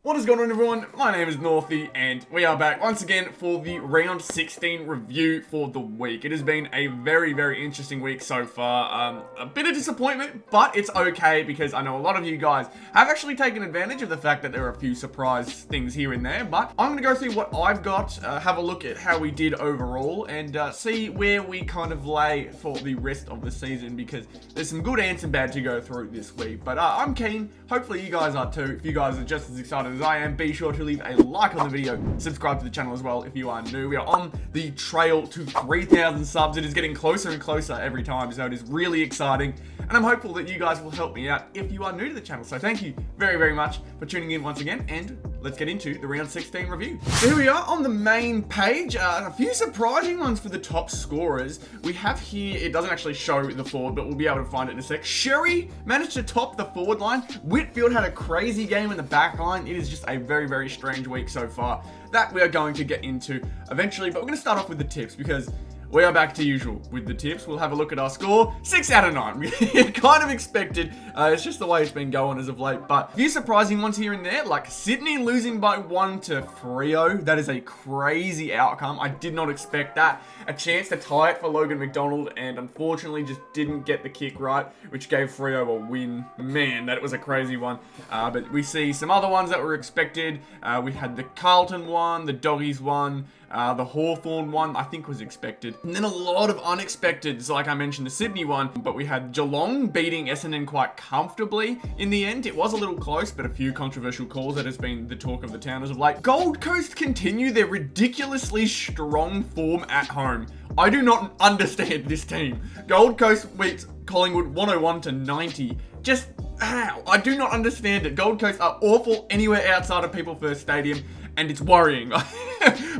What is going on, everyone? My name is Northy, and we are back once again for the round 16 review for the week. It has been a very, very interesting week so far. A bit of disappointment, but it's okay because I know a lot of you guys have actually taken advantage of the fact that there are a few surprise things here and there. But I'm going to go through what I've got, have a look at how we did overall, and see where we kind of lay for the rest of the season, because there's some good and some bad to go through this week. But I'm keen. Hopefully you guys are too. If you guys are just as excited as I am, be sure to leave a like on the video, subscribe to the channel as well if you are new. We are on the trail to 3,000 subs. It is getting closer and closer every time, so it is really exciting, and I'm hopeful that you guys will help me out if you are new to the channel. So thank you very, very much for tuning in once again, and let's get into the round 16 review. So here we are on the main page. A few surprising ones for the top scorers. We have here, it doesn't actually show the forward, but we'll be able to find it in a sec. Sherry managed to top the forward line. Whitfield had a crazy game in the back line. It is just a very, very strange week so far that we are going to get into eventually. But we're going to start off with the tips, because we are back to usual with the tips. We'll have a look at our score. 6 out of 9. We kind of expected. It's just the way it's been going as of late. But a few surprising ones here and there, like Sydney losing by 1 to Freo. That is a crazy outcome. I did not expect that. A chance to tie it for Logan McDonald, and unfortunately just didn't get the kick right, which gave Freo a win. Man, that was a crazy one. But we see some other ones that were expected. We had the Carlton one, the Doggies one, the Hawthorn one, I think was expected. And then a lot of unexpecteds, like I mentioned, the Sydney one. But we had Geelong beating Essendon quite comfortably in the end. It was a little close, but a few controversial calls. That has been the talk of the town as of late. Gold Coast continue their ridiculously strong form at home. I do not understand this team. Gold Coast beats Collingwood 101 to 90. Just how? I do not understand it. Gold Coast are awful anywhere outside of People First Stadium, and it's worrying.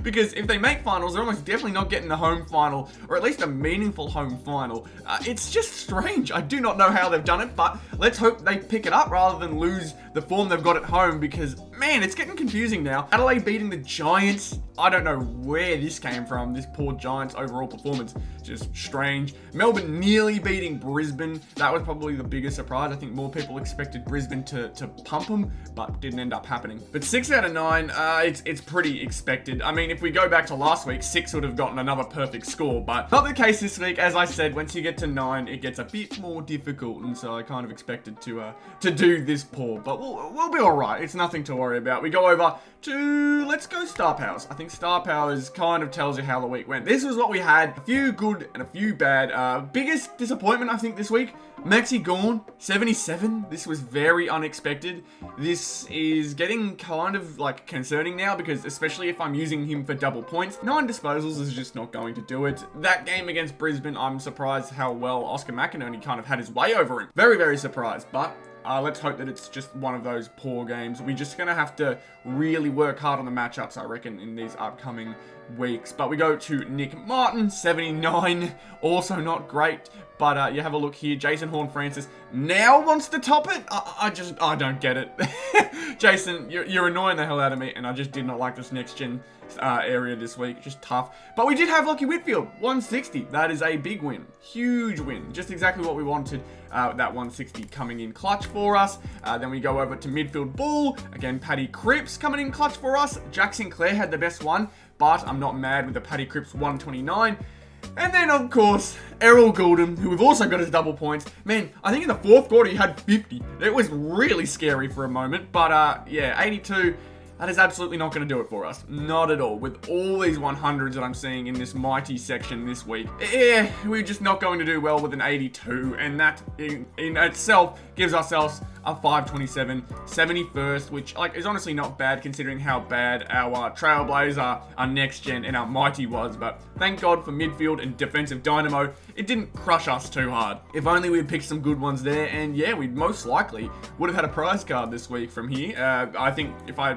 Because if they make finals, they're almost definitely not getting the home final, or at least a meaningful home final. It's just strange. I do not know how they've done it, but let's hope they pick it up rather than lose the form they've got at home, because, man, it's getting confusing now. Adelaide beating the Giants. I don't know where this came from, this poor Giants overall performance. Just strange. Melbourne nearly beating Brisbane. That was probably the biggest surprise. I think more people expected Brisbane to pump them, but didn't end up happening. But 6 out of 9, it's pretty expected. I mean, if we go back to last week, 6 would have gotten another perfect score, but not the case this week. As I said, once you get to 9, it gets a bit more difficult, and so I kind of expected to do this poor, but we'll be all right. It's nothing to worry about. We go over to, let's go Star Powers. I think Star Powers kind of tells you how the week went. This was what we had. A few good and a few bad. Biggest disappointment, I think, this week, Maxi Gawn, 77. This was very unexpected. This is getting kind of like concerning now, because especially if I'm using him for double points, 9 disposals is just not going to do it. That game against Brisbane, I'm surprised how well Oscar McInerney kind of had his way over him. Very, very surprised, but let's hope that it's just one of those poor games. We're just going to have to really work hard on the matchups, I reckon, in these upcoming weeks. But we go to Nick Martin, 79. Also not great. But you have a look here. Jason Horne-Francis now wants to top it. I don't get it. Jason, you're annoying the hell out of me, and I just did not like this next gen area this week. Just tough. But we did have Lockie Whitfield, 160. That is a big win. Huge win. Just exactly what we wanted. That 160 coming in clutch for us. Then we go over to midfield bull. Again, Paddy Cripps coming in clutch for us. Jack Sinclair had the best one, but I'm not mad with the Paddy Cripps 129. And then, of course, Errol Goulden, who we've also got his double points. Man, I think in the fourth quarter he had 50. It was really scary for a moment. But, yeah, 82, that is absolutely not going to do it for us. Not at all. With all these 100s that I'm seeing in this mighty section this week, yeah, we're just not going to do well with an 82. And that, in itself, gives ourselves a 527, 71st, which is honestly not bad considering how bad our Trailblazer, our next gen, and our mighty was. But thank God for midfield and defensive dynamo. It didn't crush us too hard. If only we had picked some good ones there, and yeah, we most likely would have had a prize card this week from here. I think if I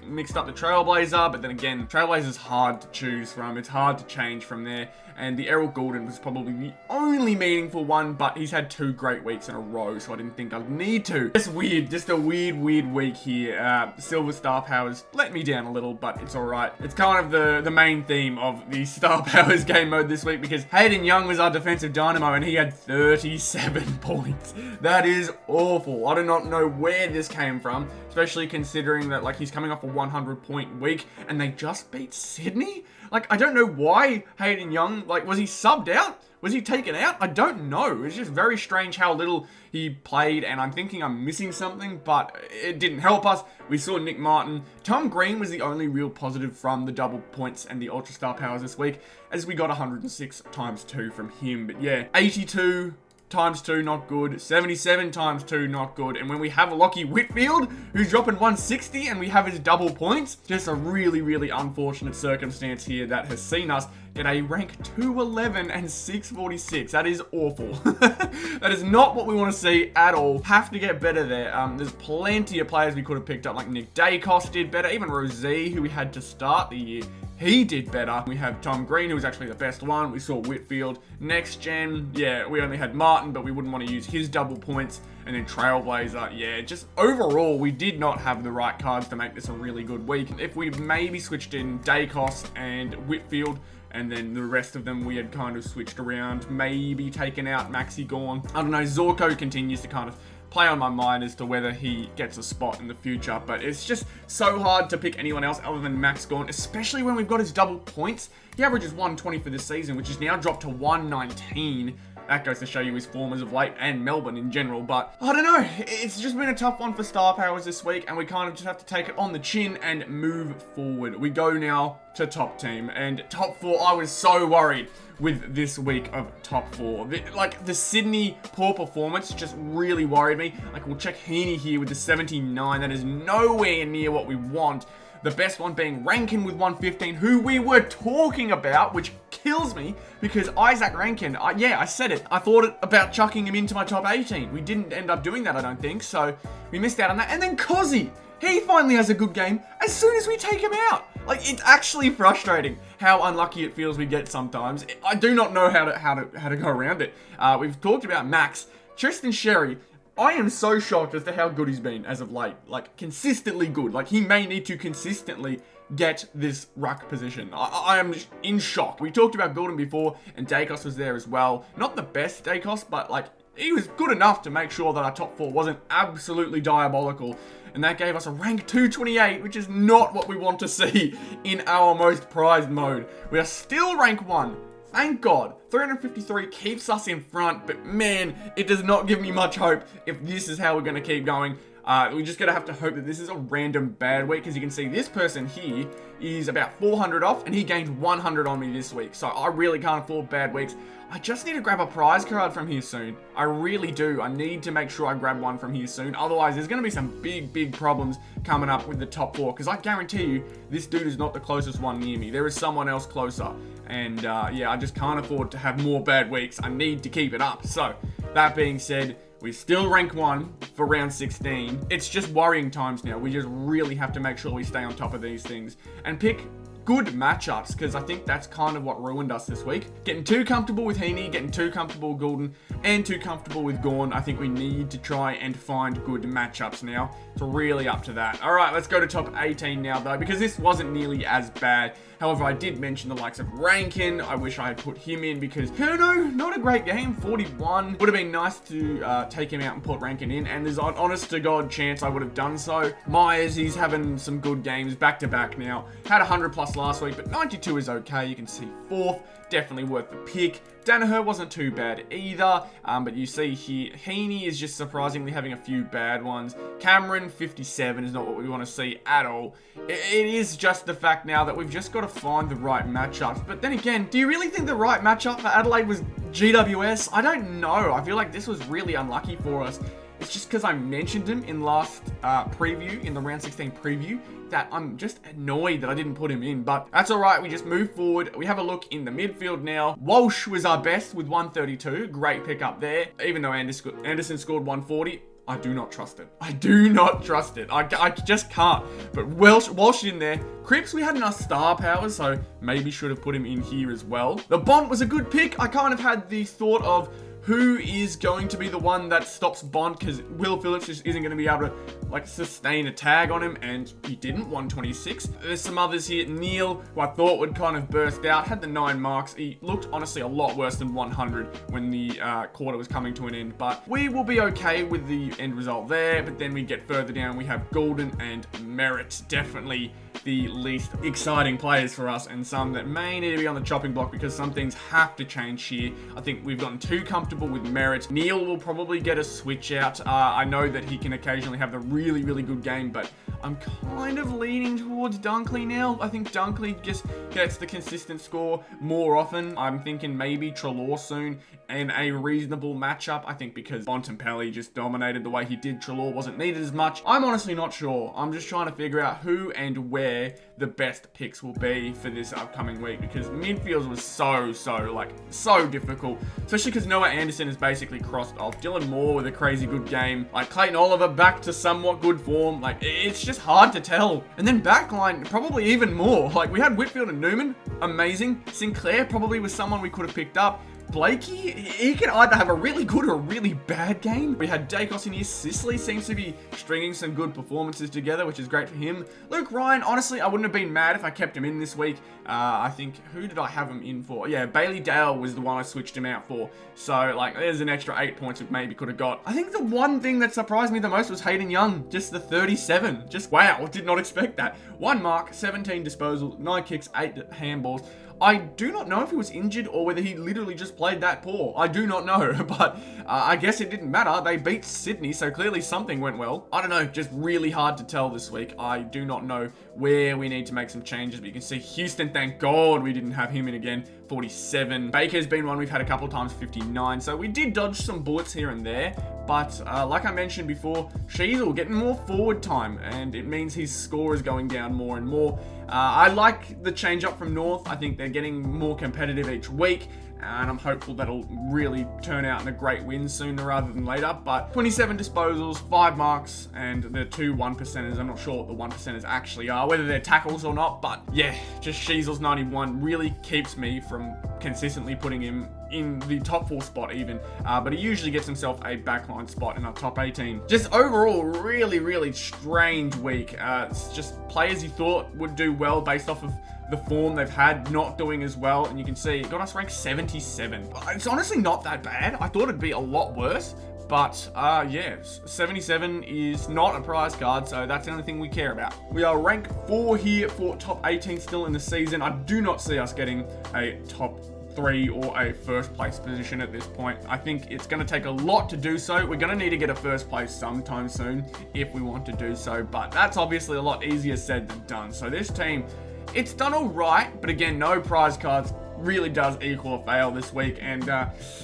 mixed up the Trailblazer, but then again, Trailblazer's hard to choose from. It's hard to change from there. and the Errol Goulden was probably the only meaningful one, but he's had 2 great weeks in a row, so I didn't think I'd need to. It's weird, just a weird week here. Silver Star Powers let me down a little, but it's alright. It's kind of the main theme of the Star Powers game mode this week, because Hayden Young was our defensive dynamo, and he had 37 points. That is awful. I do not know where this came from, especially considering that, like, he's coming off a 100-point week, and they just beat Sydney? Like, I don't know why Hayden Young, like, was he subbed out? Was he taken out? I don't know. It's just very strange how little he played, and I'm thinking I'm missing something, but it didn't help us. We saw Nick Martin. Tom Green was the only real positive from the double points and the Ultra Star Powers this week, as we got 106 times 2 from him. But yeah, 82 times 2, not good. 77 times 2, not good. And when we have Lockie Whitfield, who's dropping 160, and we have his double points, just a really unfortunate circumstance here that has seen us get a rank 211 and 646. That is awful. That is not what we want to see at all. Have to get better there. There's plenty of players we could have picked up, like Nick Dacos did better. Even Rosie, who we had to start the year, he did better. We have Tom Green, who was actually the best one. We saw Whitfield. Next gen, yeah, we only had Martin, but we wouldn't want to use his double points. And then Trailblazer, yeah, just overall, we did not have the right cards to make this a really good week. If we maybe switched in Dacos and Whitfield, and then the rest of them we had kind of switched around, maybe taken out Maxi Gorn. I don't know, Zorko continues to kind of play on my mind as to whether he gets a spot in the future, but it's just so hard to pick anyone else other than Max Gorn, especially when we've got his double points. He averages 120 for this season, which is now dropped to 119. That goes to show you his form as of late, and Melbourne in general, but I don't know. It's just been a tough one for Star Powers this week, and we kind of just have to take it on the chin and move forward. We go now to top team, and top 4, I was so worried with this week of top 4. The Sydney poor performance just really worried me. Like, we'll check Heaney here with the 79. That is nowhere near what we want. The best one being Rankin with 115, who we were talking about, which kills me because Isaac Rankin, I said it. I thought about chucking him into my top 18. We didn't end up doing that, I don't think, so we missed out on that. And then Cozzy, he finally has a good game as soon as we take him out. Like, it's actually frustrating how unlucky it feels we get sometimes. I do not know how to go around it. We've talked about Max. Tristan Sherry, I am so shocked as to how good he's been as of late. Like, consistently good. Like, he may need to consistently get this ruck position. I am in shock. We talked about Goulden before, and Dacos was there as well. Not the best Dacos, but, like, he was good enough to make sure that our top 4 wasn't absolutely diabolical. And that gave us a rank 228, which is not what we want to see in our most prized mode. We are still rank 1. Thank God. 353 keeps us in front, but man, it does not give me much hope if this is how we're going to keep going. We're just going to have to hope that this is a random bad week, because you can see this person here is about 400 off, and he gained 100 on me this week. So I really can't afford bad weeks. I just need to grab a prize card from here soon. I really do. I need to make sure I grab one from here soon. Otherwise, there's going to be some big problems coming up with the top 4, because I guarantee you, this dude is not the closest one near me. There is someone else closer. And yeah, I just can't afford to have more bad weeks. I need to keep it up. So, that being said, we still rank 1 for round 16. It's just worrying times now. We just really have to make sure we stay on top of these things and pick good matchups, because I think that's kind of what ruined us this week. Getting too comfortable with Heaney, getting too comfortable with Goulden, and too comfortable with Gorn. I think we need to try and find good matchups now. It's really up to that. All right, let's go to top 18 now, though, because this wasn't nearly as bad. However, I did mention the likes of Rankin. I wish I had put him in because, you know, not a great game. 41. Would have been nice to take him out and put Rankin in, and there's an honest-to-God chance I would have done so. Myers, he's having some good games back-to-back now. Had 100+ last week, but 92 is okay. You can see 4th. Definitely worth the pick. Danaher wasn't too bad either, but you see here, Heaney is just surprisingly having a few bad ones. Cameron, 57 is not what we want to see at all. It is just the fact now that we've just got to find the right matchups. But then again, do you really think the right matchup for Adelaide was GWS? I don't know. I feel like this was really unlucky for us. It's just because I mentioned him in last preview, in the round 16 preview, that I'm just annoyed that I didn't put him in. But that's all right. We just move forward. We have a look in the midfield now. Walsh was our best with 132. Great pick up there. Even though Anderson scored 140, I do not trust it. I do not trust it. I just can't. But Walsh in there. Cripps, we had enough star powers, so maybe should have put him in here as well. The Bont was a good pick. I kind of had the thought of who is going to be the one that stops Bont, because Will Phillips just isn't going to be able to like sustain a tag on him, and he didn't. 126. There's some others here. Neil, who I thought would kind of burst out, had the 9 marks. He looked honestly a lot worse than 100 when the quarter was coming to an end, but we will be okay with the end result there. But then we get further down, we have Golden and Merritt, definitely the least exciting players for us, and some that may need to be on the chopping block because some things have to change here. I think we've gotten too comfortable with Merritt. Neil will probably get a switch out. I know that he can occasionally have the really, really good game, but I'm kind of leaning towards Dunkley now. I think Dunkley just gets the consistent score more often. I'm thinking maybe Treloar soon and a reasonable matchup. I think because Bontempelli just dominated the way he did, Treloar wasn't needed as much. I'm honestly not sure. I'm just trying to figure out who and where the best picks will be for this upcoming week, because midfields was so difficult, especially because Noah Anderson is basically crossed off. Dylan Moore with a crazy good game. Like Clayton Oliver back to somewhat good form. Like it's just hard to tell. And then backline, probably even more. Like we had Whitfield and Newman, amazing. Sinclair probably was someone we could have picked up. Blakey, he can either have a really good or a really bad game. We had Dacos in here. Sicily seems to be stringing some good performances together, which is great for him. Luke Ryan, honestly, I wouldn't have been mad if I kept him in this week. I think, who did I have him in for? Yeah, Bailey Dale was the one I switched him out for. So, like, there's an extra 8 points we maybe could have got. I think the one thing that surprised me the most was Hayden Young. Just the 37. Just, wow, did not expect that. 1 mark, 17 disposals, 9 kicks, 8 handballs. I do not know if he was injured or whether he literally just played that poor. I do not know, but I guess it didn't matter. They beat Sydney, so clearly something went well. I don't know, just really hard to tell this week. I do not know where we need to make some changes, but you can see Houston, thank God we didn't have him in again, 47. Baker's been one we've had a couple of times, 59. So we did dodge some bullets here and there, but like I mentioned before, Sheasel getting more forward time, and it means his score is going down more and more. I like the change up from North. I think they're getting more competitive each week, and I'm hopeful that'll really turn out in a great win sooner rather than later. But 27 disposals, 5 marks, and the 2 1%ers. I'm not sure what the 1%ers actually are, whether they're tackles or not, but yeah, just Sheasel's 91 really keeps me from consistently putting him in the top 4 spot even, but he usually gets himself a backline spot in our top 18. Just overall, really strange week. It's just players you thought would do well based off of the form they've had not doing as well, and you can see it got us ranked 77. It's honestly not that bad. I thought it'd be a lot worse, but yeah, 77 is not a prize card, so that's the only thing we care about. We are ranked 4 here for top 18 still in the season. I do not see us getting a top 3 or a first place position at this point. I think it's going to take a lot to do so. We're going to need to get a first place sometime soon if we want to do so, but that's obviously a lot easier said than done. So this team, it's done all right, but again, no prize cards really does equal a fail this week, and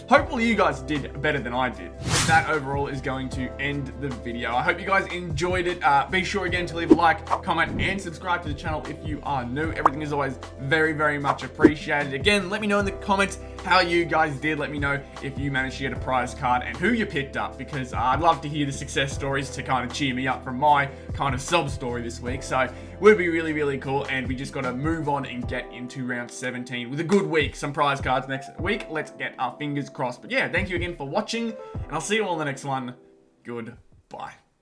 hopefully you guys did better than I did. That overall is going to end the video. I hope you guys enjoyed it. Be sure again to leave a like, comment, and subscribe to the channel if you are new. Everything is always very much appreciated. Again, let me know in the comments how you guys did. Let me know if you managed to get a prize card and who you picked up, because I'd love to hear the success stories to kind of cheer me up from my kind of sob story this week. So it would be really cool, and we just got to move on and get into round 17 with a good week. Some prize cards next week. Let's get our fingers crossed. But yeah, thank you again for watching, and I'll see you all in the next one. Goodbye.